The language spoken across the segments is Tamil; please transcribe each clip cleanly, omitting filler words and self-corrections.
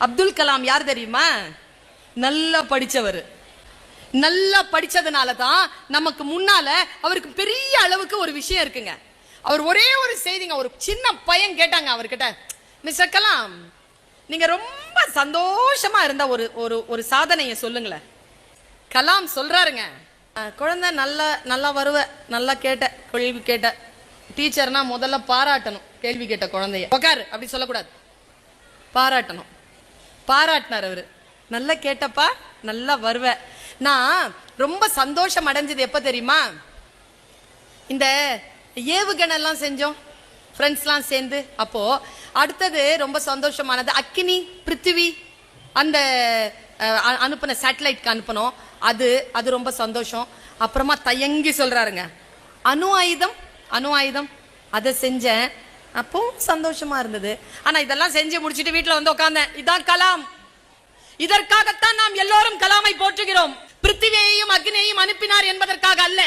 அப்துல் கலாம் யார் தெரியுமா? நல்லா படிச்சவர். நல்லா படிச்சதுனால தான் நமக்கு முன்னால அவருக்கு பெரிய அளவுக்கு ஒரு விஷயம் இருக்குங்க. அவர் ஒரே ஒரு செய்திங்க, ஒரு சின்ன பையன் கேட்டாங்க அவர்கிட்ட, மிஸ்டர் கலாம், நீங்க ரொம்ப சந்தோஷமா இருந்த ஒரு ஒரு ஒரு சாதனையை சொல்லுங்களேன். கலாம் சொல்றாருங்க, குழந்தை நல்லா நல்லா வருவ, நல்லா கேட்ட கேள்வி கேட்ட, டீச்சர்னா முதல்ல பாராட்டணும். கேள்வி கேட்ட குழந்தைய உட்காரு அப்படி சொல்லக்கூடாது, பாராட்டணும். பாராட்டினார் அவரு. நல்லா கேட்டப்பா, நல்லா வருவ. நான் ரொம்ப சந்தோஷம் அடைஞ்சது எப்ப தெரியுமா? இந்த ஏவுகணை எல்லாம் செஞ்சோம் ஃப்ரெண்ட்ஸ்லாம் சேர்ந்து. அப்போ அடுத்தது ரொம்ப சந்தோஷமானது அக்கினி பிருத்திவி அந்த அனுப்பின சேட்டலைட்க்கு அனுப்பணும். அது ரொம்ப சந்தோஷம். அப்புறமா தயங்கி சொல்றாருங்க, அணு ஆயுதம் அதை செஞ்சேன், அப்போ சந்தோஷமா இருந்தது. ஆனா இதெல்லாம் செஞ்சு முடிச்சிட்டு வீட்டுல வந்து உட்கார்ந்தேன். இதான் கலாம். இதற்காகத்தான் நாம் எல்லோரும் கலாமை போற்றுகிறோம். பிருத்திவியையும் அக்னியையும் அனுப்பினார் என்பதற்காக அல்ல,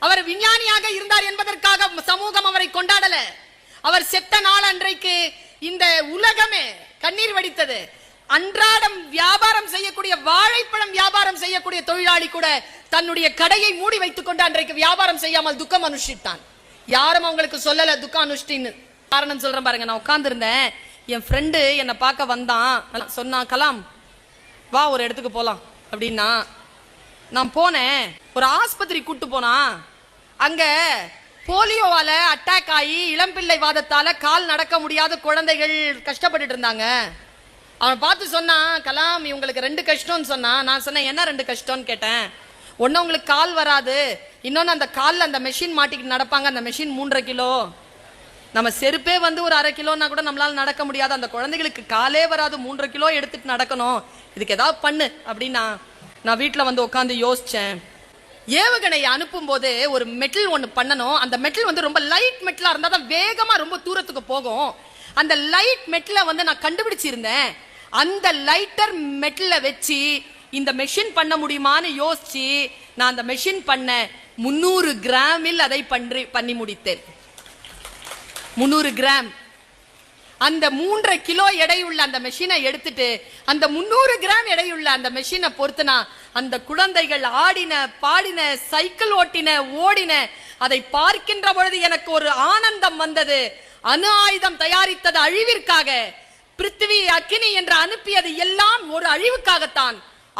அவர் விஞ்ஞானியாக இருந்தார் என்பதற்காக சமூகம் அவரை கொண்டாடல. அவர் செத்த நாள் அன்றைக்கு இந்த உலகமே கண்ணீர் வடித்தது. அன்றாடம் வியாபாரம் செய்யக்கூடிய, வாழைப்பழம் வியாபாரம் செய்யக்கூடிய தொழிலாளி கூட தன்னுடைய கடையை மூடி வைத்துக் கொண்டு அன்றைக்கு வியாபாரம் செய்யாமல் துக்கம் அனுஷ்டித்தான். யாரும் அவங்களுக்கு சொல்லல துக்கம் அனுஷ்டின்னு. காரணம் சொல்றேன் பாருங்க. நான் உட்கார்ந்து இருந்தேன், என் ஃப்ரெண்டு என்னை பார்க்க வந்தான். சொன்னான், கலாம் வா ஒரு இடத்துக்கு போலாம் அப்படின்னா. நான் போனேன், ஒரு ஆஸ்பத்திரி கூட்டு போனா. அங்க போலியோவால அட்டாக் ஆகி இளம்பிள்ளை வாதத்தால கால் நடக்க முடியாத குழந்தைகள் கஷ்டப்பட்டு இருந்தாங்க. அவன் பார்த்து சொன்னான், கலாம் இவங்களுக்கு 2 கஷ்டம்னு சொன்னான். நான் சொன்னேன், என்ன 2 கஷ்டம்னு கேட்டேன். ஒன்னு உங்களுக்கு கால் வராது, இன்னொன்னு அந்த காலில் அந்த மெஷின் மாட்டிக்கிட்டு நடப்பாங்க. அந்த மெஷின் 3.5 கிலோ. நம்ம செருப்பே வந்து ஒரு 1/2 கிலோன்னா கூட நம்மளால நடக்க முடியாது. அந்த குழந்தைகளுக்கு காலே வராது, 3.5 கிலோ எடுத்துட்டு நடக்கணும். இதுக்கு ஏதாவது பண்ணு அப்படின்னா நான் வீட்டுல வந்து உட்காந்து யோசிச்சேன். ஏவுகணையை அனுப்பும் போது ஒரு மெட்டல் ஒண்ணு பண்ணணும். அந்த மெட்டல் வந்து ரொம்ப லைட் மெட்டலா இருந்தா தான் வேகமா ரொம்ப தூரத்துக்கு போகும். அந்த லைட் மெட்டலை வந்து நான் கண்டுபிடிச்சிருந்தேன். அந்த லைட்டர் மெட்டலை வச்சு இந்த மெஷின் பண்ண முடியுமான்னு யோசிச்சு நான் அந்த மெஷின் பண்ண 300 கிராமில் அதை பண்ணி முடித்தேன். 300 கிராம். அந்த 3.5 கிலோ எடையுள்ள அந்த மெஷினை எடுத்துட்டு அந்த 300 கிராம் எடையுள்ள அந்த மெஷினை பொறுத்துனா அந்த குழந்தைகள் ஆடின, பாடின, சைக்கிள் ஓட்டின, ஓடின. அதை பார்க்கின்ற பொழுது எனக்கு ஒரு ஆனந்தம் வந்தது. அணு ஆயுதம் தயாரித்தது அழிவிற்காக, பிருத்திவி அக்கினி என்று அனுப்பியது எல்லாம் ஒரு அழிவுக்காகத்தான்.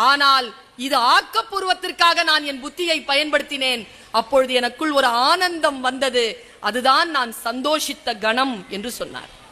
ஆனால் இது ஆக்கப்பூர்வத்திற்காக நான் என் புத்தியை பயன்படுத்தினேன். அப்பொழுது எனக்குள் ஒரு ஆனந்தம் வந்தது. அதுதான் நான் சந்தோஷித்த கணம் என்று சொன்னார்.